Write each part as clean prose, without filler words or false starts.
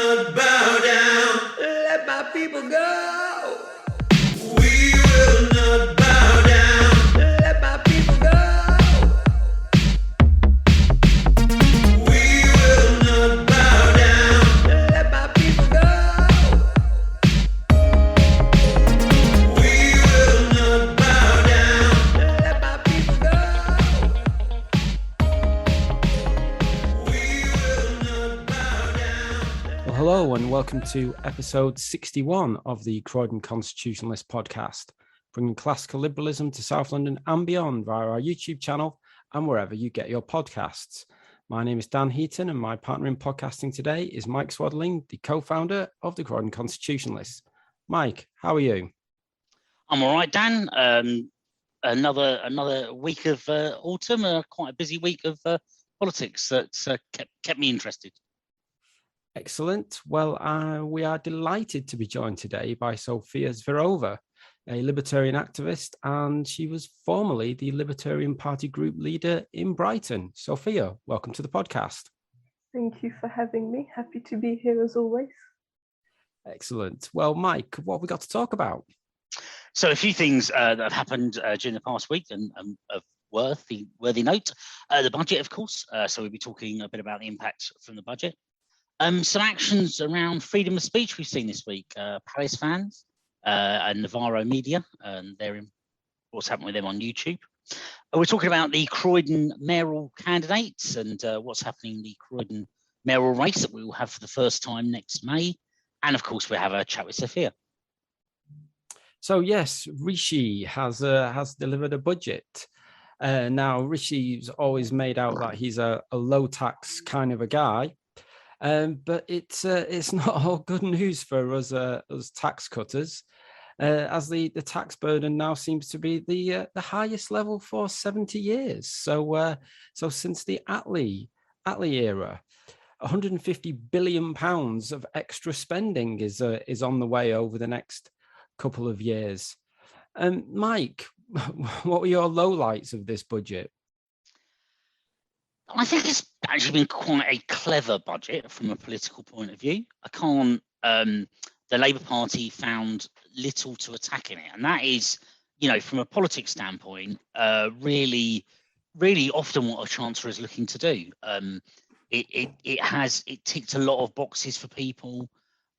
not bow down. Let my people go. We will not bow down. Let my people go. We will not bow down. Let my people go. We will not bow down. Let my people go. We will not bow down. Well, hello and welcome to episode 61 of the Croydon Constitutionalist podcast, bringing classical liberalism to South London and beyond via our YouTube channel and wherever you get your podcasts. My name is Dan Heaton and my partner in podcasting today is Mike Swaddling, the co-founder of the Croydon Constitutionalists. Mike, how are you? I'm all right, Dan. Another week of autumn, quite a busy week of politics that's kept me interested. Excellent. Well, we are delighted to be joined today by Sofia Svihurova, a Libertarian activist, and she was formerly the Libertarian Party group leader in Brighton. Sofia, welcome to the podcast. Thank you for having me. Happy to be here as always. Excellent. Well, Mike, what have we got to talk about? So a few things that have happened during the past week and of worthy note. The budget, of course. So we'll be talking a bit about the impact from the budget. Some actions around freedom of speech we've seen this week. Palace fans and Navarro Media, and what's happened with them on YouTube. We're talking about the Croydon mayoral candidates and what's happening in the Croydon mayoral race that we will have for the first time next May. And of course, we'll have a chat with Sofia. So yes, Rishi has delivered a budget. Now, Rishi's always made out that he's a low tax kind of a guy. But it's not all good news for us tax cutters, as the tax burden now seems to be the highest level for 70 years. So since the Attlee era, 150 billion pounds of extra spending is on the way over the next couple of years. Mike, what were your lowlights of this budget? I think it's actually been quite a clever budget from a political point of view. The Labour Party found little to attack in it. And that is, from a politics standpoint, really, really often what a chancellor is looking to do. It ticked a lot of boxes for people,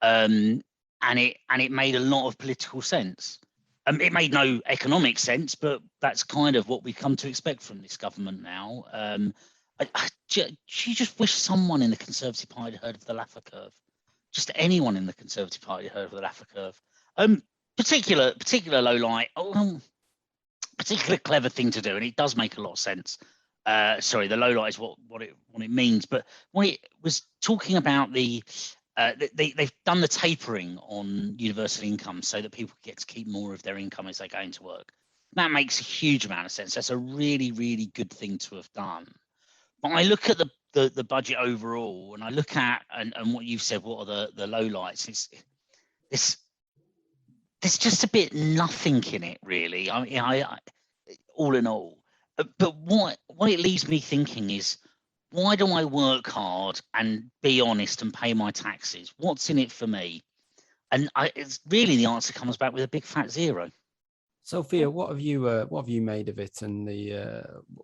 and it made a lot of political sense. It made no economic sense, but that's kind of what we come to expect from this government now. You just wish someone in the Conservative Party heard of the Laffer curve. Just anyone in the Conservative Party heard of the Laffer curve. Particular low light, particular clever thing to do, and it does make a lot of sense. Sorry, the low light is what it means, but when it was talking about they've done the tapering on universal income so that people get to keep more of their income as they go into work. That makes a huge amount of sense. That's a really, really good thing to have done. But I look at the budget overall, and I look at and what you've said. What are the lowlights? There's just a bit nothing in it, really. I all in all. But what it leaves me thinking is, why do I work hard and be honest and pay my taxes? What's in it for me? And it's really the answer comes back with a big fat zero. Sophia, what have you made of it, and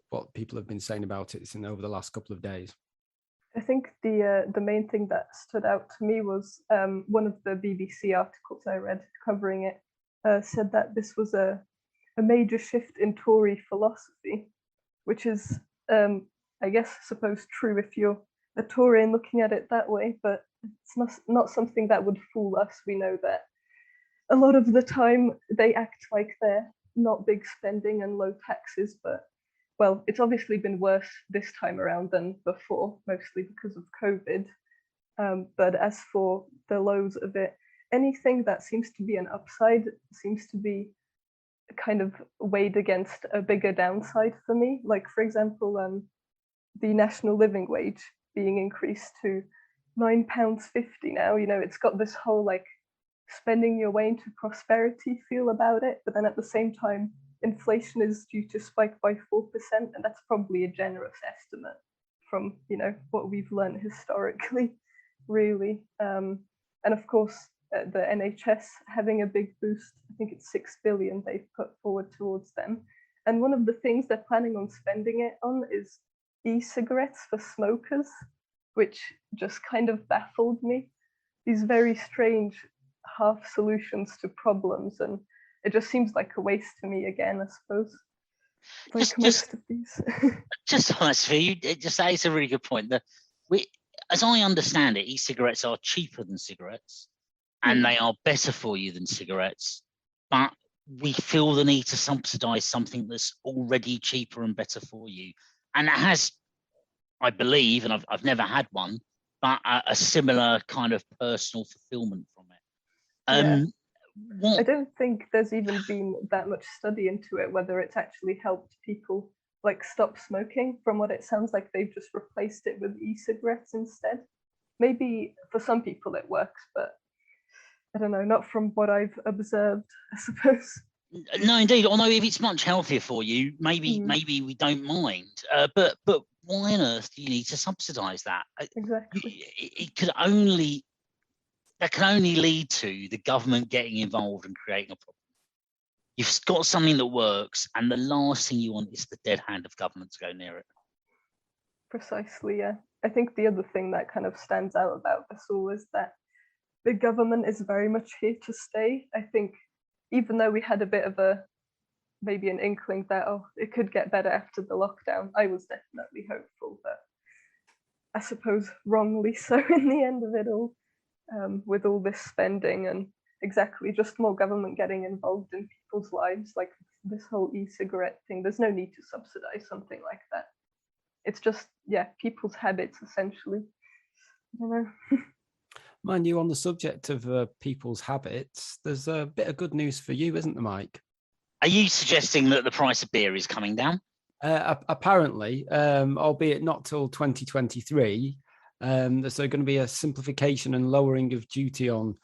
what people have been saying about it over the last couple of days? I think the main thing that stood out to me was one of the BBC articles I read covering it said that this was a major shift in Tory philosophy, which is, I guess, suppose true if you're a Tory and looking at it that way, but it's not something that would fool us. We know that a lot of the time they act like they're not big spending and low taxes, but well, it's obviously been worse this time around than before, mostly because of COVID. But as for the lows of it, anything that seems to be an upside seems to be kind of weighed against a bigger downside for me. Like, for example, the national living wage being increased to £9.50 now. It's got this whole spending your way into prosperity feel about it, but then at the same time inflation is due to spike by 4%, and that's probably a generous estimate from what we've learned historically. really. And of course, the NHS having a big boost. I think it's 6 billion they've put forward towards them. And one of the things they're planning on spending it on is e-cigarettes for smokers, which just kind of baffled me. These very strange half solutions to problems, and it just seems like a waste to me again, I suppose. Like most of these. Just honestly, you just say it's a really good point. As I understand it, e-cigarettes are cheaper than cigarettes, and they are better for you than cigarettes. But we feel the need to subsidise something that's already cheaper and better for you, and it has, I believe, and I've never had one, but a similar kind of personal fulfilment from it. I don't think there's even been that much study into it, whether it's actually helped people like stop smoking. From what it sounds like, they've just replaced it with e-cigarettes instead. Maybe for some people it works, but I don't know, not from what I've observed, I suppose. No, indeed. Although if it's much healthier for you, maybe we don't mind. But why on earth do you need to subsidise that? Exactly. That can only lead to the government getting involved and creating a problem. You've got something that works, and the last thing you want is the dead hand of government to go near it. Precisely, yeah. I think the other thing that kind of stands out about this all is that the government is very much here to stay. I think even though we had a bit of maybe an inkling that, it could get better after the lockdown, I was definitely hopeful, but I suppose wrongly so in the end of it all, with all this spending and exactly just more government getting involved in people's lives, like this whole e-cigarette thing. There's no need to subsidize something like that. It's just, people's habits, essentially. I don't know. Mind you, on the subject of people's habits, there's a bit of good news for you, isn't there, Mike? Are you suggesting that the price of beer is coming down? Apparently, albeit not till 2023. There's going to be a simplification and lowering of duty on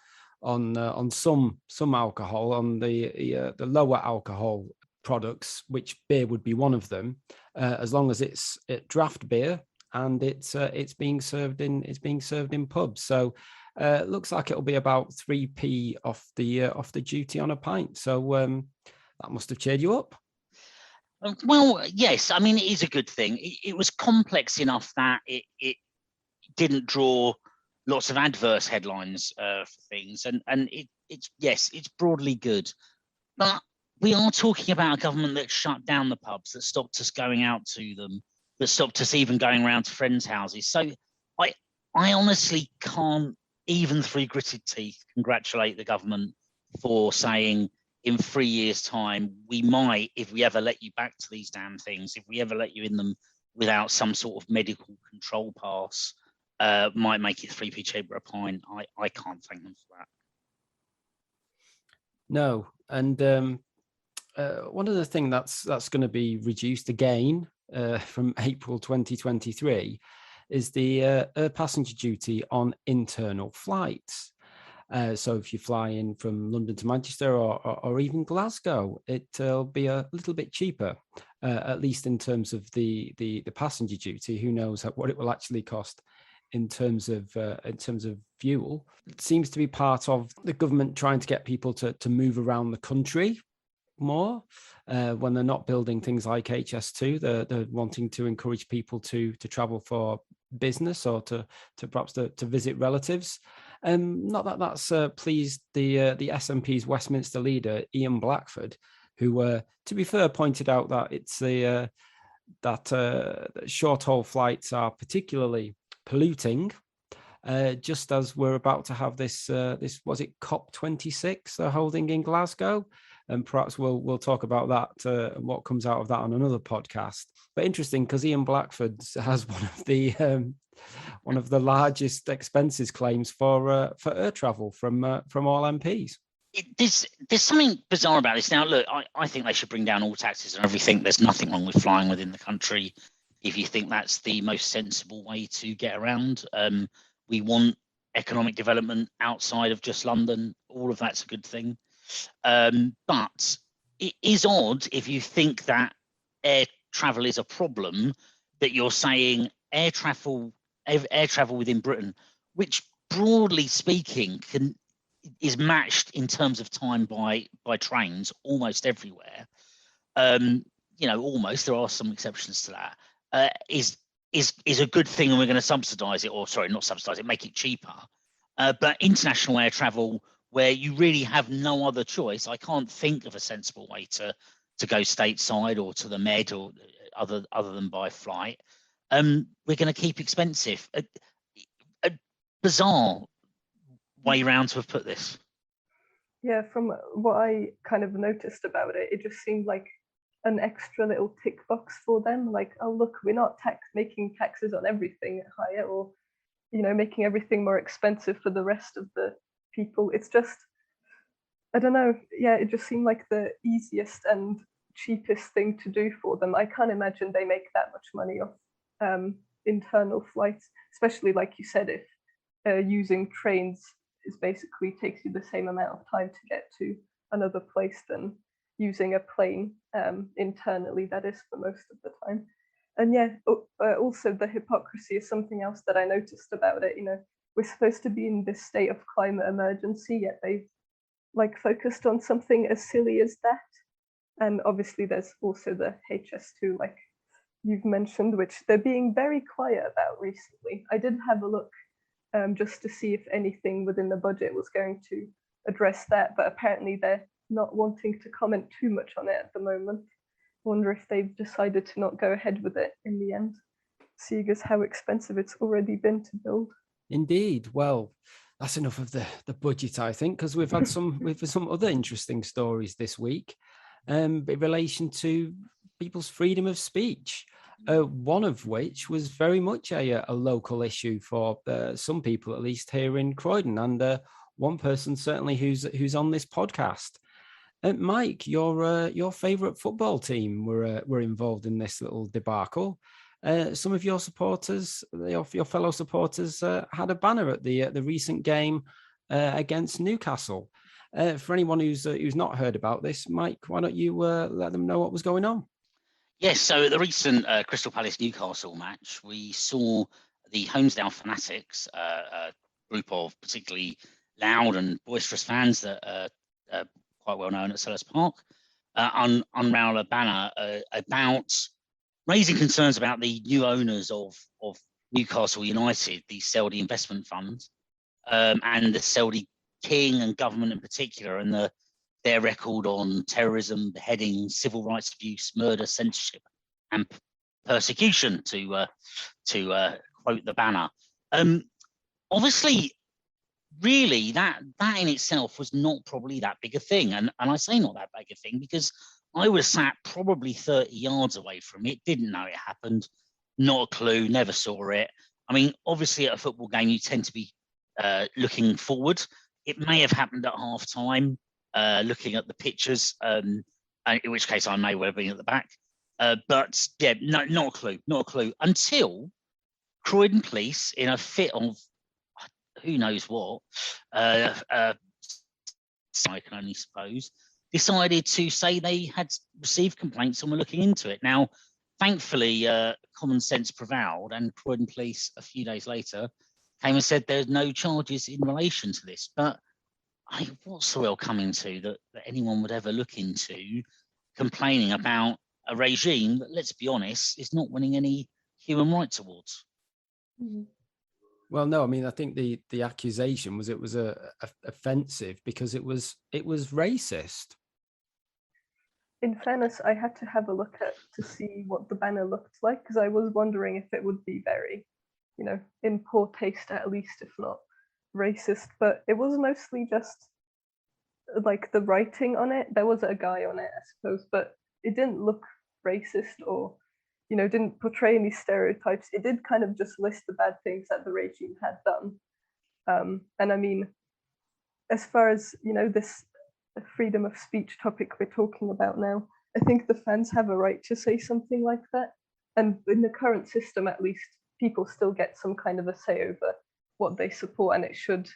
some alcohol, on the lower alcohol products, which beer would be one of them, as long as it's draft beer and it's being served in pubs. So it looks like it'll be about 3p off the duty on a pint. So that must have cheered you up. Well, yes. I mean, it is a good thing. It was complex enough that it didn't draw lots of adverse headlines for things, and it's broadly good. But we are talking about a government that shut down the pubs, that stopped us going out to them, that stopped us even going around to friends' houses. So I honestly can't, even through gritted teeth, congratulate the government for saying, in 3 years' time, we might, if we ever let you back to these damn things, if we ever let you in them without some sort of medical control pass, might make it 3p cheaper a pint. I can't thank them for that. No, and one of the things that's going to be reduced again from April 2023 is the air passenger duty on internal flights. So if you fly in from London to Manchester or even Glasgow, it'll be a little bit cheaper, at least in terms of the passenger duty. Who knows what it will actually cost in terms of fuel. It seems to be part of the government trying to get people to move around the country more when they're not building things like HS2. They're wanting to encourage people to travel for business or to perhaps to visit relatives. Not that that's pleased the SNP's Westminster leader Ian Blackford, who, to be fair, pointed out that it's that short haul flights are particularly polluting. Just as we're about to have this was it COP26 they're holding in Glasgow, and perhaps we'll talk about that, what comes out of that on another podcast. But interesting, because Ian Blackford has one of the largest expenses claims for air travel from all MPs. There's something bizarre about this. Now, look, I think they should bring down all taxes and everything. There's nothing wrong with flying within the country if you think that's the most sensible way to get around. We want economic development outside of just London. All of that's a good thing. But it is odd if you think that air travel is a problem, that you're saying air travel within Britain which broadly speaking is matched in terms of time by trains almost everywhere. Almost, there are some exceptions to that, is a good thing, and we're going to subsidise it, or sorry, not subsidise it, make it cheaper. But international air travel, where you really have no other choice, I can't think of a sensible way to go stateside or to the Med or other than by flight. We're going to keep expensive. A bizarre way round to have put this. Yeah, from what I kind of noticed about it, it just seemed like an extra little tick box for them. Like, oh look, we're not making taxes on everything higher, or making everything more expensive for the rest of the people. It's just, I don't know. Yeah, it just seemed like the easiest and cheapest thing to do for them. I can't imagine they make that much money off internal flights, especially like you said, if using trains is basically takes you the same amount of time to get to another place than using a plane internally, that is, for most of the time. And yeah, also the hypocrisy is something else that I noticed about it. We're supposed to be in this state of climate emergency, yet they've focused on something as silly as that. And obviously there's also the HS2, like you've mentioned, which they're being very quiet about recently. I did have a look just to see if anything within the budget was going to address that, but apparently they're not wanting to comment too much on it at the moment. I wonder if they've decided to not go ahead with it in the end, seeing as how expensive it's already been to build. Indeed. Well, that's enough of the budget, I think, because we've had some other interesting stories this week in relation to people's freedom of speech. One of which was very much a local issue for some people, at least here in Croydon, and one person certainly who's on this podcast. Mike, your favourite football team were involved in this little debacle. Some of your supporters, your fellow supporters, had a banner at the recent game against Newcastle. For anyone who's not heard about this, Mike, why don't you let them know what was going on? Yes, so at the recent Crystal Palace Newcastle match, we saw the Holmesdale Fanatics, a group of particularly loud and boisterous fans that are quite well known at Selhurst Park, unravel a banner about raising concerns about the new owners of Newcastle United, the Seldy Investment Fund, and the Seldy King and government in particular, and their record on terrorism, beheading, civil rights abuse, murder, censorship, and persecution, to quote the banner. Obviously, really, that in itself was not probably that big a thing. And I say not that big a thing because I was sat probably 30 yards away from it, didn't know it happened, not a clue, never saw it. I mean, obviously at a football game, you tend to be looking forward. It may have happened at half time, looking at the pictures, in which case I may well have been at the back. But yeah, no, not a clue until Croydon Police, in a fit of who knows what, I can only suppose, decided to say they had received complaints and were looking into it. Now, thankfully, common sense prevailed, and Croydon Police a few days later came and said there's no charges in relation to this. But what's the world coming to that anyone would ever look into complaining about a regime that, let's be honest, is not winning any human rights awards? Mm-hmm. Well, no, I mean, I think the accusation was it was offensive because it was racist. In fairness, I had to have a look at to see what the banner looked like, because I was wondering if it would be very, in poor taste at least, if not racist. But it was mostly just like the writing on it. There was a guy on it, I suppose, but it didn't look racist or didn't portray any stereotypes. It did kind of just list the bad things that the regime had done. And I mean, as far as, this freedom of speech topic we're talking about now, I think the fans have a right to say something like that. And in the current system, at least, people still get some kind of a say over what they support, and it should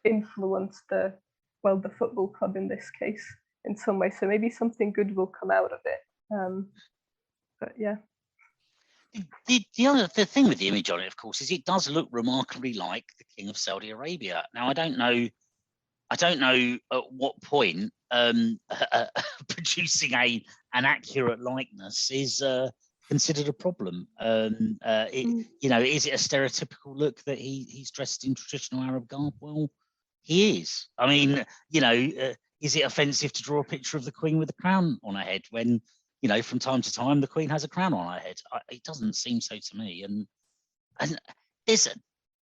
influence the football club in this case in some way. So maybe something good will come out of it. But yeah. the thing with the image on it, of course, is it does look remarkably like the King of Saudi Arabia. Now, I don't know at what point producing an accurate likeness is considered a problem. Is it a stereotypical look that he's dressed in traditional Arab garb? Well, he is. I mean, is it offensive to draw a picture of the Queen with a crown on her head when, from time to time the Queen has a crown on her head? It doesn't seem so to me. And there's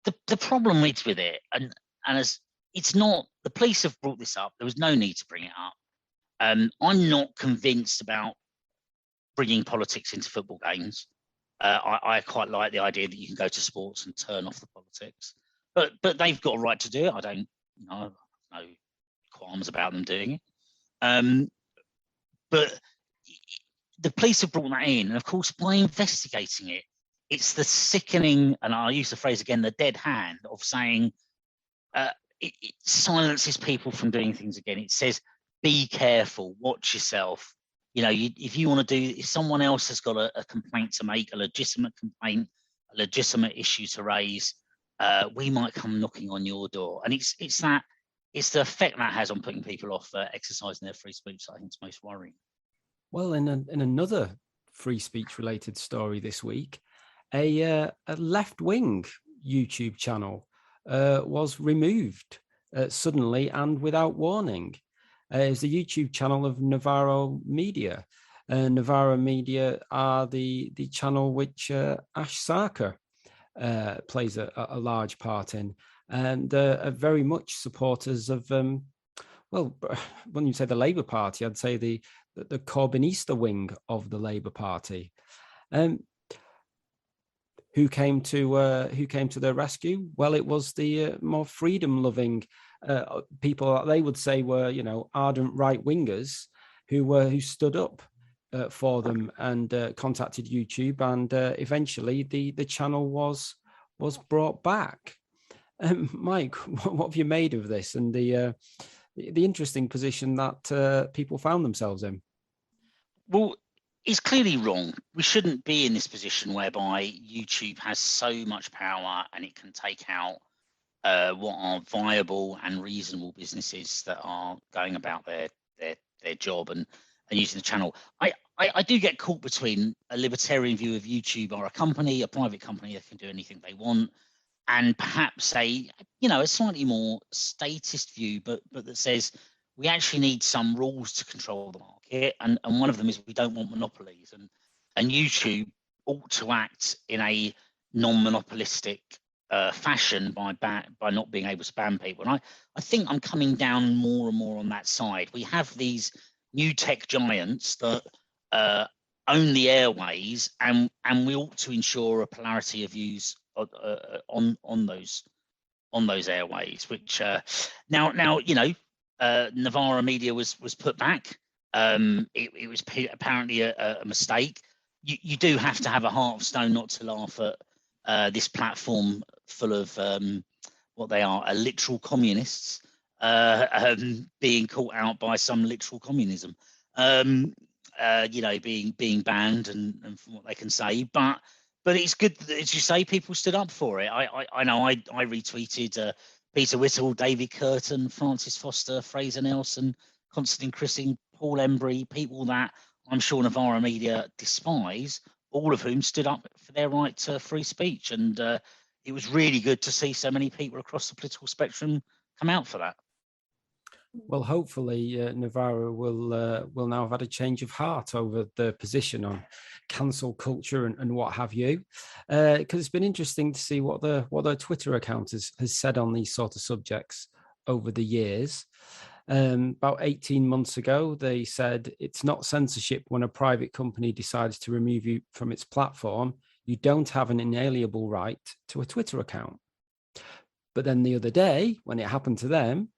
the problem with it, and as it's not, the police have brought this up. There was no need to bring it up. I'm not convinced about bringing politics into football games. I quite like the idea that you can go to sports and turn off the politics, but they've got a right to do it. I don't, no qualms about them doing it. But the police have brought that in, and of course, by investigating it, it's the sickening, and I'll use the phrase again, the dead hand of saying it silences people from doing things again. It says, be careful, watch yourself. If someone else has got a complaint to make, a legitimate complaint, a legitimate issue to raise, we might come knocking on your door. And it's the effect that has on putting people off exercising their free speech that I think is most worrying. Well, in another free speech related story this week, a left-wing YouTube channel was removed suddenly and without warning. It's the YouTube channel of Navarro Media. Navarro Media are the channel which Ash Sarkar plays a large part in, and are very much supporters of, when you say the Labour Party, I'd say the Corbynista wing of the Labour Party. Who came to their rescue? Well, it was the more freedom-loving people that they would say were, ardent right-wingers who stood up for them and contacted YouTube, and eventually the channel was brought back. Mike, what have you made of this and the interesting position that people found themselves in? Well, it's clearly wrong. We shouldn't be in this position whereby YouTube has so much power and it can take out what are viable and reasonable businesses that are going about their job and using the channel. I do get caught between a libertarian view of YouTube or a company, a private company that can do anything they want, and perhaps a slightly more statist view, but that says we actually need some rules to control the market, and one of them is we don't want monopolies, and YouTube ought to act in a non-monopolistic fashion by not being able to ban people. And I think I'm coming down more and more on that side. We have these new tech giants that own the airways, and we ought to ensure a polarity of views on those airways. Which now Navarro Media was put back. It was apparently a mistake. You do have to have a heart of stone not to laugh at this platform full of what they are, literal communists, being caught out by some literal communism, being banned and from what they can say. But it's good that, as you say, people stood up for it. I know I retweeted Peter Whittle, David Curtin, Francis Foster, Fraser Nelson, Constantine Crissing, Paul Embry, people that I'm sure Navarro Media despise, all of whom stood up for their right to free speech. And it was really good to see so many people across the political spectrum come out for that. Well, hopefully Navarro will now have had a change of heart over the position on cancel culture and what have you, because it's been interesting to see what their Twitter account has said on these sort of subjects over the years. About 18 months ago, they said it's not censorship when a private company decides to remove you from its platform. You don't have an inalienable right to a Twitter account. But then the other day, when it happened to them,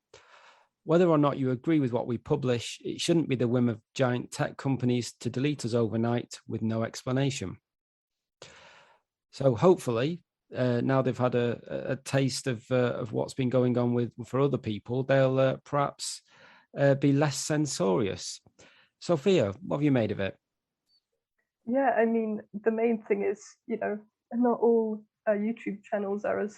whether or not you agree with what we publish, it shouldn't be the whim of giant tech companies to delete us overnight with no explanation. So hopefully, now they've had a taste of what's been going on for other people, they'll perhaps be less censorious. Sophia, what have you made of it? Yeah, I mean, the main thing is, not all YouTube channels are as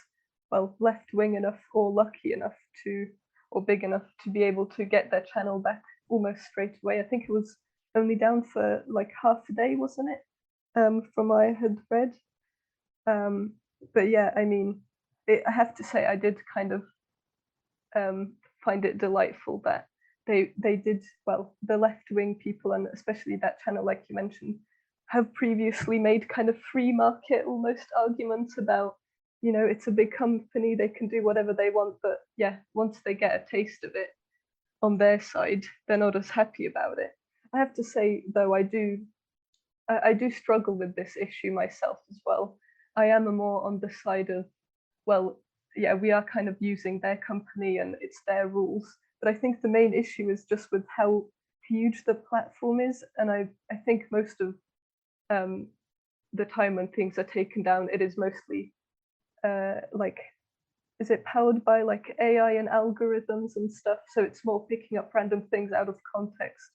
well left-wing enough or lucky enough to, or big enough to be able to get their channel back almost straight away. I think it was only down for like half a day, wasn't it? From what I had read. But yeah, I mean, I have to say, I did kind of find it delightful that they did, well, the left-wing people, and especially that channel, like you mentioned, have previously made kind of free market almost arguments about, it's a big company, they can do whatever they want, but yeah, once they get a taste of it on their side, they're not as happy about it. I have to say, though, I do struggle with this issue myself as well. I am more on the side of, well, yeah, we are kind of using their company and it's their rules. But I think the main issue is just with how huge the platform is. And I think most of the time when things are taken down, it is mostly like, is it powered by like AI and algorithms and stuff? So it's more picking up random things out of context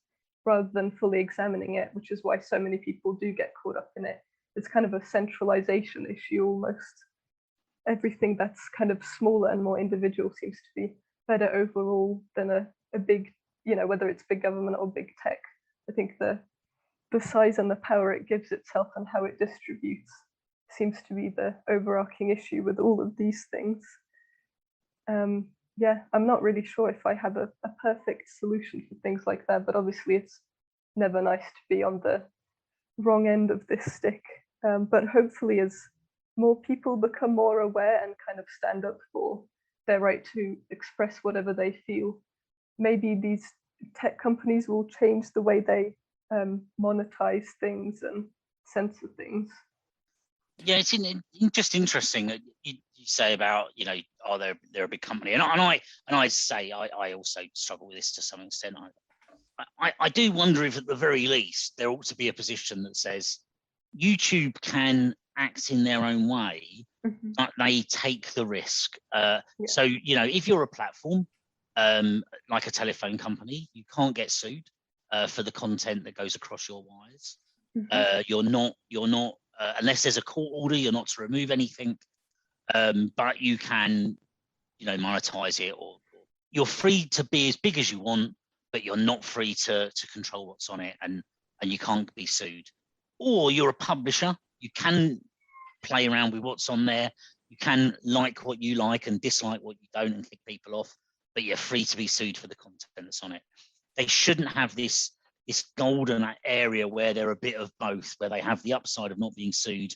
rather than fully examining it, which is why so many people do get caught up in it. It's kind of a centralization issue almost. Everything that's kind of smaller and more individual seems to be better overall than a big, whether it's big government or big tech. I think the size and the power it gives itself and how it distributes seems to be the overarching issue with all of these things. Yeah, I'm not really sure if I have a perfect solution for things like that, but obviously it's never nice to be on the wrong end of this stick. But hopefully as more people become more aware and kind of stand up for their right to express whatever they feel, maybe these tech companies will change the way they monetize things and censor things. Yeah, it's just interesting that you say about, are they're a big company, and I say I also struggle with this to some extent. I do wonder if at the very least there ought to be a position that says YouTube can act in their own way, but they take the risk. So if you're a platform like a telephone company, you can't get sued for the content that goes across your wires. You're not unless there's a court order, you're not to remove anything, but you can, monetize it, or you're free to be as big as you want, but you're not free to control what's on it, and you can't be sued. Or you're a publisher, you can play around with what's on there, you can like what you like and dislike what you don't and kick people off, but you're free to be sued for the content that's on it. They shouldn't have this golden area where they're a bit of both, where they have the upside of not being sued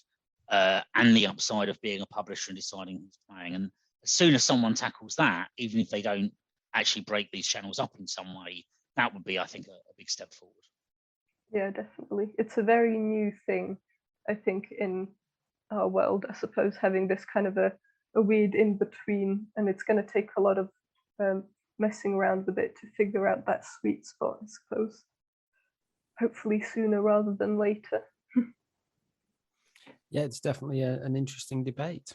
and the upside of being a publisher and deciding who's playing. And as soon as someone tackles that, even if they don't actually break these channels up in some way, that would be, I think, a big step forward. Yeah, definitely. It's a very new thing, I think, in our world, I suppose, having this kind of a weird in between, and it's going to take a lot of messing around with it to figure out that sweet spot, I suppose. Hopefully sooner rather than later. Yeah, it's definitely an interesting debate.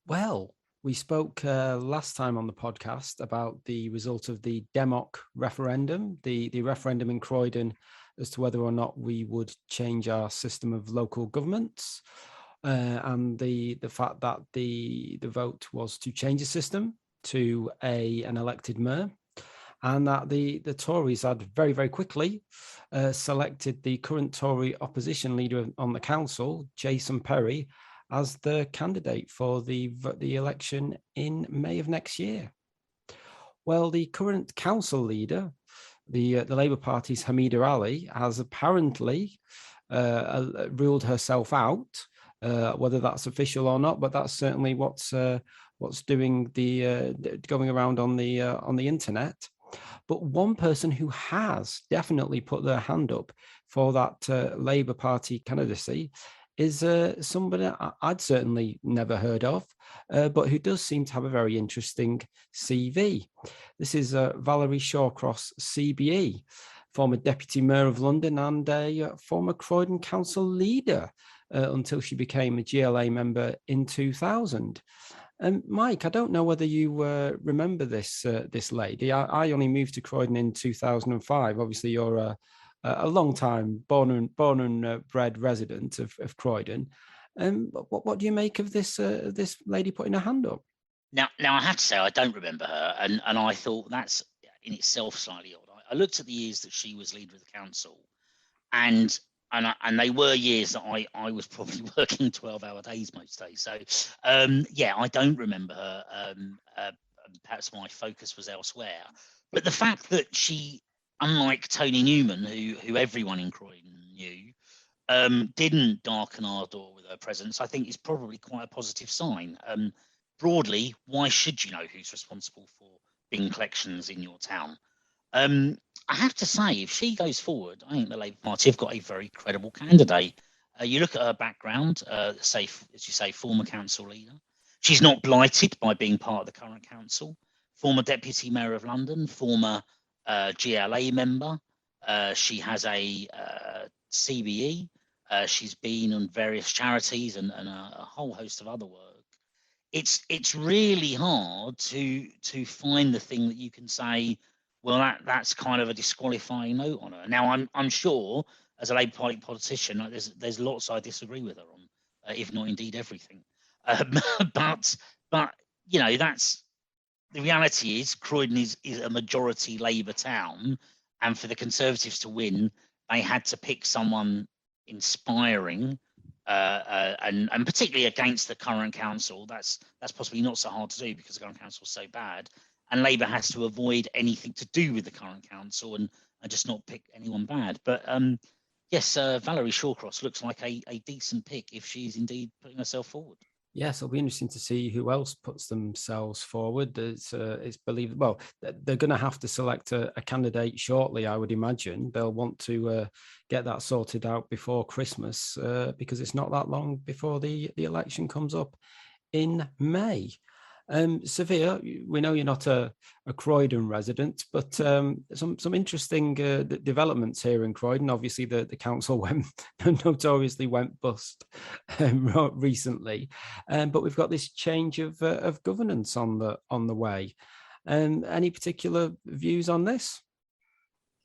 Well, we spoke last time on the podcast about the result of the Democ referendum, the referendum in Croydon as to whether or not we would change our system of local governments, and the fact that the vote was to change the system to an elected mayor, and that the Tories had very, very quickly selected the current Tory opposition leader on the council, Jason Perry, as the candidate for the election in May of next year. Well, the current council leader, the Labour Party's Hamida Ali, has apparently ruled herself out, whether that's official or not, but that's certainly what's doing going around on the internet. But one person who has definitely put their hand up for that Labour Party candidacy is somebody I'd certainly never heard of, but who does seem to have a very interesting CV. This is Valerie Shawcross Cbe, former Deputy Mayor of London and a former Croydon Council leader until she became a GLA member in 2000. Mike, I don't know whether you remember this lady. I only moved to Croydon in 2005. Obviously, you're a long time born and bred resident of Croydon. What do you make of this lady putting her hand up? Now I have to say I don't remember her, and I thought that's in itself slightly odd. I looked at the years that she was leader of the council, and they were years that I was probably working 12-hour days most days. So yeah, I don't remember her. Perhaps my focus was elsewhere. But the fact that she, unlike Tony Newman, who everyone in Croydon knew, didn't darken our door with her presence, I think is probably quite a positive sign. Broadly, why should you know who's responsible for bin collections in your town? I have to say, if she goes forward, I think the Labour Party have got a very credible candidate. You look at her background, say, as you say, former council leader. She's not blighted by being part of the current council. Former Deputy Mayor of London, former GLA member. She has a CBE. She's been on various charities and a whole host of other work. It's really hard to find the thing that you can say, well, that's kind of a disqualifying note on her. Now, I'm sure as a Labour Party politician, there's lots I disagree with her on, if not indeed everything. But you know, that's the reality. Is Croydon is a majority Labour town, and for the Conservatives to win, they had to pick someone inspiring, and particularly against the current council. That's possibly not so hard to do because the current council is so bad, and Labour has to avoid anything to do with the current council and just not pick anyone bad. But yes, Valerie Shawcross looks like a decent pick if she's indeed putting herself forward. Yes, it'll be interesting to see who else puts themselves forward. It's believed. Well, they're going to have to select a candidate shortly, I would imagine. They'll want to get that sorted out before Christmas because it's not that long before the election comes up in May. Sophia, we know you're not a Croydon resident, but some interesting developments here in Croydon. Obviously, the council notoriously went bust recently, but we've got this change of governance on the way. Any particular views on this?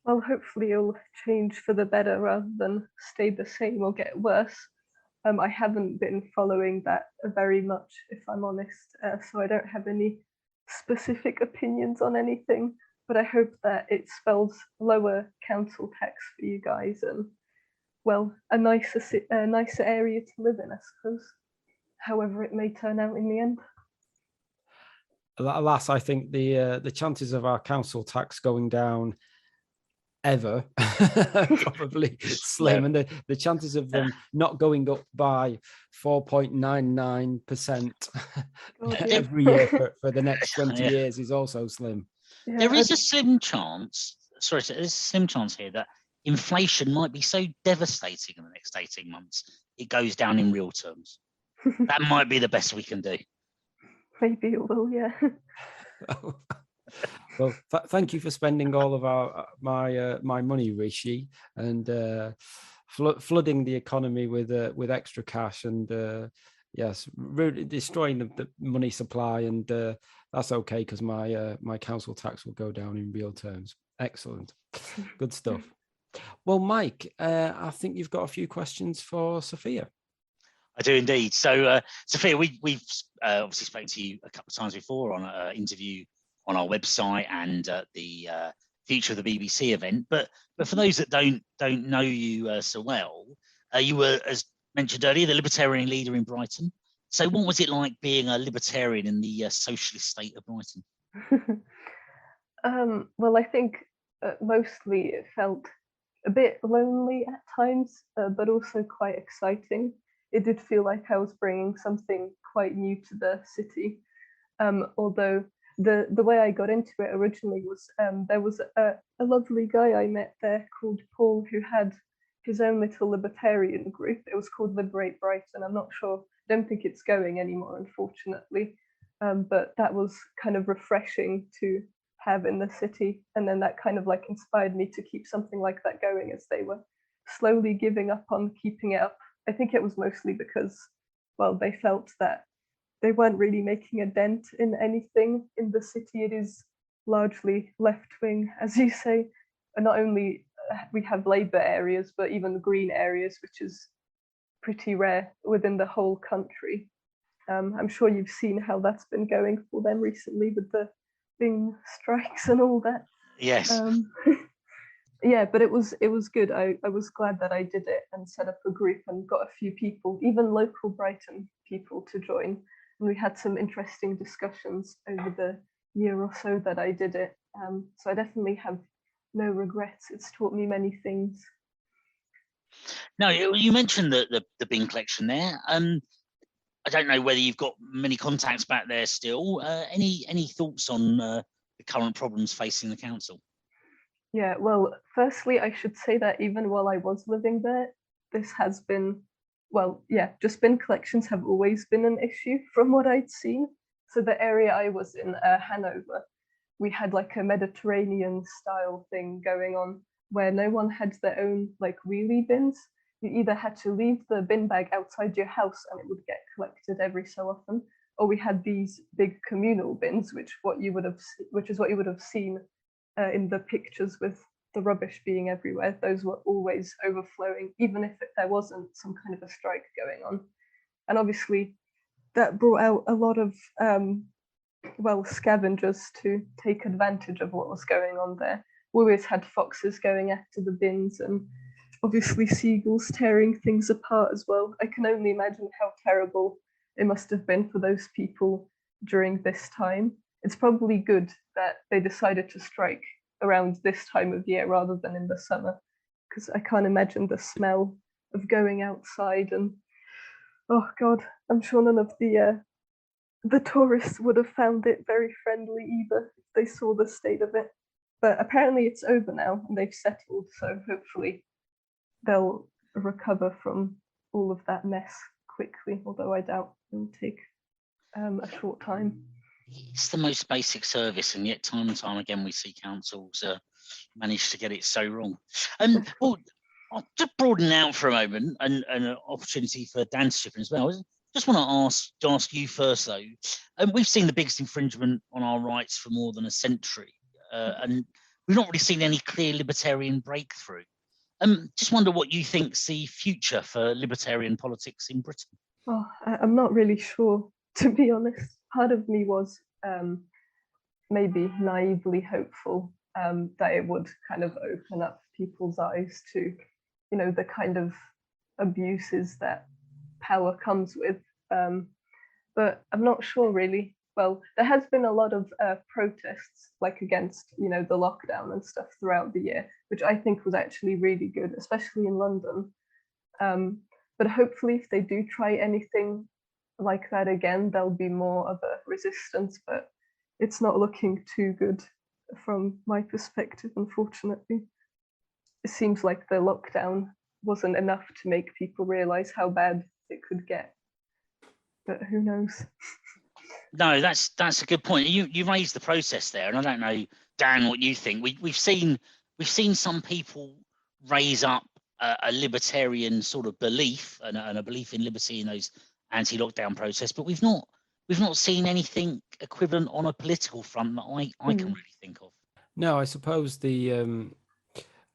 Well, hopefully it'll change for the better rather than stay the same or get worse. I haven't been following that very much, if I'm honest, so I don't have any specific opinions on anything, but I hope that it spells lower council tax for you guys and, well, a nicer area to live in, I suppose, however it may turn out in the end. Alas, I think the chances of our council tax going down ever probably slim, and the chances of them not going up by 4.99% every year for the next 20 years is also slim. Yeah, There is a slim chance, there's a slim chance here that inflation might be so devastating in the next 18 months, it goes down in real terms. That might be the best we can do. Maybe it will, yeah. Well, thank you for spending all of my money, Rishi, and flooding the economy with extra cash, and yes, really destroying the money supply, and that's okay because my council tax will go down in real terms. Excellent, good stuff. Well, Mike, I think you've got a few questions for Sophia. I do indeed. So, Sophia, we've obviously spoken to you a couple of times before on an interview on our website and the Future of the BBC event. But for those that don't know you so well, you were, as mentioned earlier, the Libertarian leader in Brighton. So what was it like being a Libertarian in the socialist state of Brighton? Well, I think mostly it felt a bit lonely at times, but also quite exciting. It did feel like I was bringing something quite new to the city, although the way I got into it originally was there was a lovely guy I met there called Paul who had his own little libertarian group. It was called Liberate Brighton. I'm not sure, I don't think it's going anymore, unfortunately, but that was kind of refreshing to have in the city, and then that kind of like inspired me to keep something like that going as they were slowly giving up on keeping it up. I think it was mostly because, well, they felt that they weren't really making a dent in anything in the city. It is largely left-wing, as you say, not only we have Labour areas, but even Green areas, which is pretty rare within the whole country. I'm sure you've seen how that's been going for them recently with the Bing strikes and all that. Yes. Yeah, but it was good. I was glad that I did it and set up a group and got a few people, even local Brighton people, to join. And we had some interesting discussions over the year or so that I did it. So I definitely have no regrets. It's taught me many things. No, you mentioned the bin collection there. I don't know whether you've got many contacts back there still. Any thoughts on the current problems facing the council? Yeah, well, firstly, I should say that even while I was living there, this has been, well, yeah, just bin collections have always been an issue from what I'd seen. So the area I was in, Hanover, we had like a Mediterranean style thing going on where no one had their own like wheelie bins. You either had to leave the bin bag outside your house and it would get collected every so often, or we had these big communal bins, which is what you would have seen in the pictures with the rubbish being everywhere. Those were always overflowing, even if there wasn't some kind of a strike going on. And obviously that brought out a lot of scavengers to take advantage of what was going on there. We always had foxes going after the bins and obviously seagulls tearing things apart as well. I can only imagine how terrible it must have been for those people during this time. It's probably good that they decided to strike around this time of year rather than in the summer, because I can't imagine the smell of going outside. And oh God, I'm sure none of the tourists would have found it very friendly either if they saw the state of it. But apparently it's over now and they've settled, so hopefully they'll recover from all of that mess quickly, although I doubt it will take a short time. It's the most basic service, and yet time and time again we see councils manage to get it so wrong. Well, I'll just broaden out for a moment and an opportunity for Dan to chip in as well. I just want to ask you first though. We've seen the biggest infringement on our rights for more than a century, and we've not really seen any clear libertarian breakthrough. Just wonder what you think's the future for libertarian politics in Britain. Oh, I'm not really sure, to be honest. Part of me was maybe naively hopeful that it would kind of open up people's eyes to, you know, the kind of abuses that power comes with. But I'm not sure really. Well, there has been a lot of protests, like against, you know, the lockdown and stuff throughout the year, which I think was actually really good, especially in London. But hopefully if they do try anything like that again, there'll be more of a resistance, but it's not looking too good from my perspective, unfortunately. It seems like the lockdown wasn't enough to make people realize how bad it could get, but who knows? No, that's a good point. You raised the process there, and I don't know, Dan, what you think. We've seen some people raise up a libertarian sort of belief and a belief in liberty in those anti-lockdown protests, but we've not seen anything equivalent on a political front that I can really think of. No, I suppose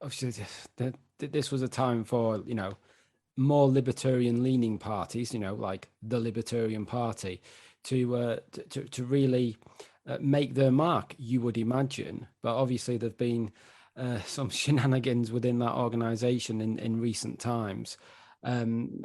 obviously this was a time for, you know, more libertarian leaning parties, you know, like the Libertarian Party, to really make their mark, you would imagine. But obviously there've been some shenanigans within that organization in recent times, and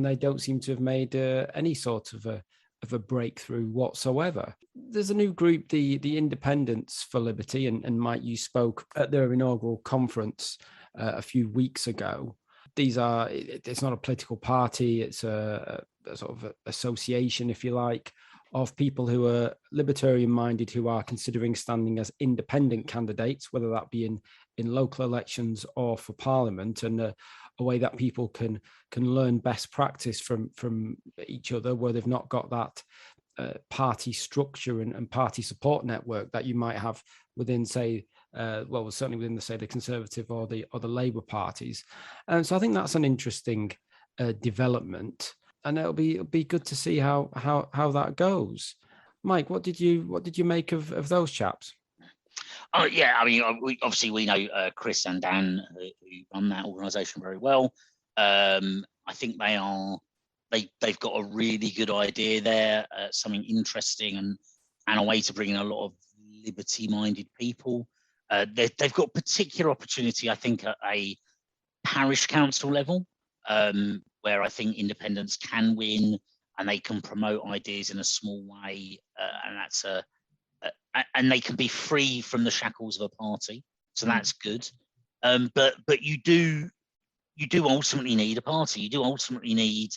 they don't seem to have made any sort of a breakthrough whatsoever. There's a new group, the Independents for Liberty, and Mike, you spoke at their inaugural conference a few weeks ago. It's not a political party, it's a sort of association, if you like, of people who are libertarian minded, who are considering standing as independent candidates, whether that be in local elections or for Parliament, and a way that people can learn best practice from each other, where they've not got that party structure and party support network that you might have within, say, certainly within the Conservative or the Labour parties. And so I think that's an interesting development, and it'll be good to see how that goes. Mike, what did you make of those chaps? Oh yeah, I mean, obviously we know Chris and Dan who run that organisation very well. I think they've got a really good idea there, something interesting and a way to bring in a lot of liberty-minded people. They've got particular opportunity, I think, at a parish council level, where I think independents can win and they can promote ideas in a small way, and that's and they can be free from the shackles of a party, so that's good. But you do ultimately need a party. You do ultimately need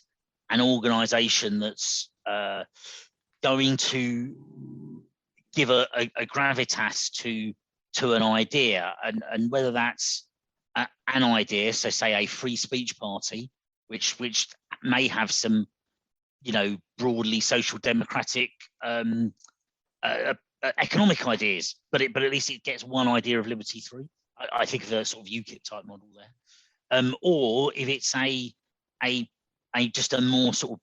an organisation that's going to give a gravitas to an idea, and whether that's an idea, so say a free speech party, which may have some, broadly social democratic economic ideas, but at least it gets one idea of liberty through. I think of a sort of UKIP type model there, or if it's a just a more sort of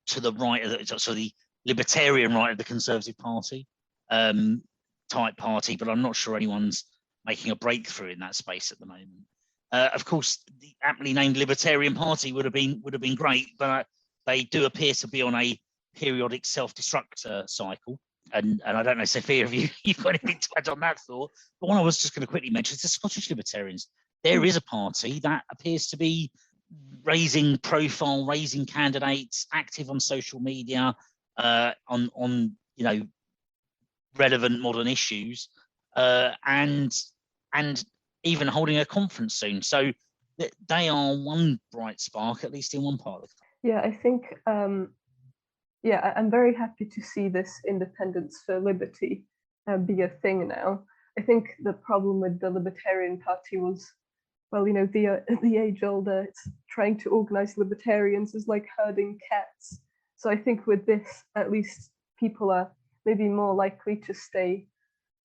to the right of the libertarian right of the Conservative Party type party, but I'm not sure anyone's making a breakthrough in that space at the moment. Of course, the aptly named Libertarian Party would have been great, but they do appear to be on a periodic self-destruct cycle. And I don't know, Sophia, if you've got anything to add on that thought. But one I was just going to quickly mention is the Scottish Libertarians. There is a party that appears to be raising profile, raising candidates, active on social media, on relevant modern issues, and even holding a conference soon. So they are one bright spark, at least in one part of the country. Yeah, I think, I'm very happy to see this independence for liberty be a thing now. I think the problem with the Libertarian Party was, well, the age-old, it's trying to organize libertarians is like herding cats. So I think with this, at least people are maybe more likely to stay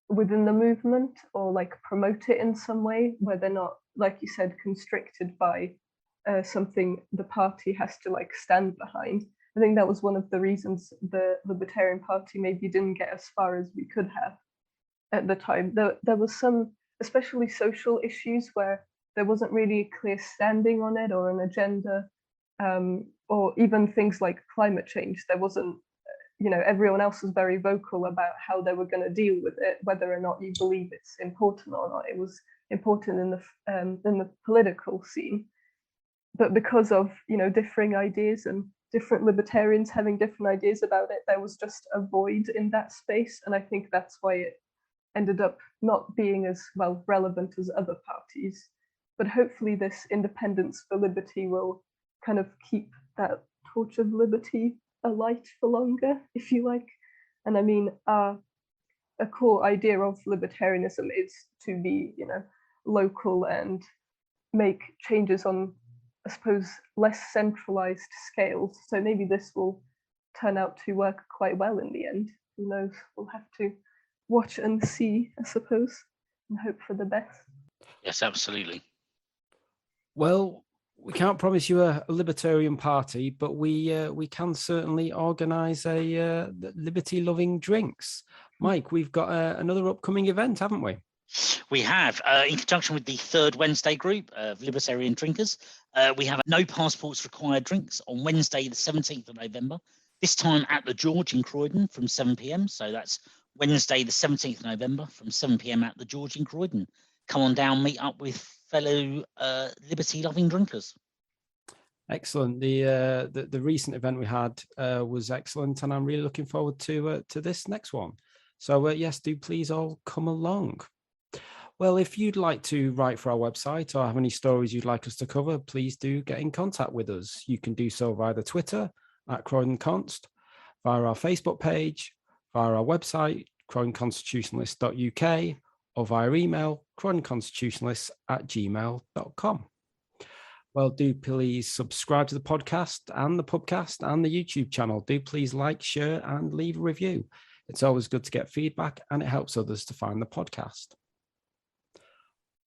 within the movement or like promote it in some way where they're not, like you said, constricted by something the party has to like stand behind. I think that was one of the reasons the Libertarian Party maybe didn't get as far as we could have at the time. There was some, especially social issues, where there wasn't really a clear standing on it or an agenda, or even things like climate change. There wasn't, everyone else was very vocal about how they were going to deal with it, whether or not you believe it's important or not. It was important in the political scene, but because of differing ideas and different libertarians having different ideas about it, there was just a void in that space, and I think that's why it ended up not being as well relevant as other parties. But hopefully this independence for liberty will kind of keep that torch of liberty alight for longer, if you like. And I mean, a core idea of libertarianism is to be, local and make changes on, I suppose, less centralized scales. So maybe this will turn out to work quite well in the end. Who knows? We'll have to watch and see, I suppose, and hope for the best. Yes, absolutely. Well, we can't promise you a libertarian party, but we can certainly organise a liberty-loving drinks. Mike, we've got another upcoming event, haven't we? We have, in conjunction with the Third Wednesday group of Libertarian drinkers, we have no passports required drinks on Wednesday, the 17th of November, this time at the George in Croydon from 7 p.m. So that's Wednesday, the 17th of November from 7 p.m. at the George in Croydon. Come on down, meet up with fellow liberty-loving drinkers. Excellent. The recent event we had was excellent, and I'm really looking forward to this next one. So yes, do please all come along. Well, if you'd like to write for our website or have any stories you'd like us to cover, please do get in contact with us. You can do so via the Twitter at Croydon Const, via our Facebook page, via our website, croydonconstitutionalist.uk, or via email, croydonconstitutionalists@gmail.com. Well, do please subscribe to the podcast and the pubcast and the YouTube channel. Do please like, share, and leave a review. It's always good to get feedback, and it helps others to find the podcast.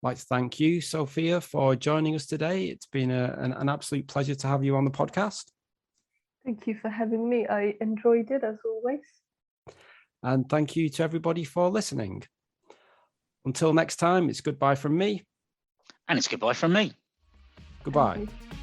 I'd like to thank you, Sophia, for joining us today. It's been an absolute pleasure to have you on the podcast. Thank you for having me. I enjoyed it as always. And thank you to everybody for listening. Until next time, it's goodbye from me. And it's goodbye from me. Goodbye. Thank you.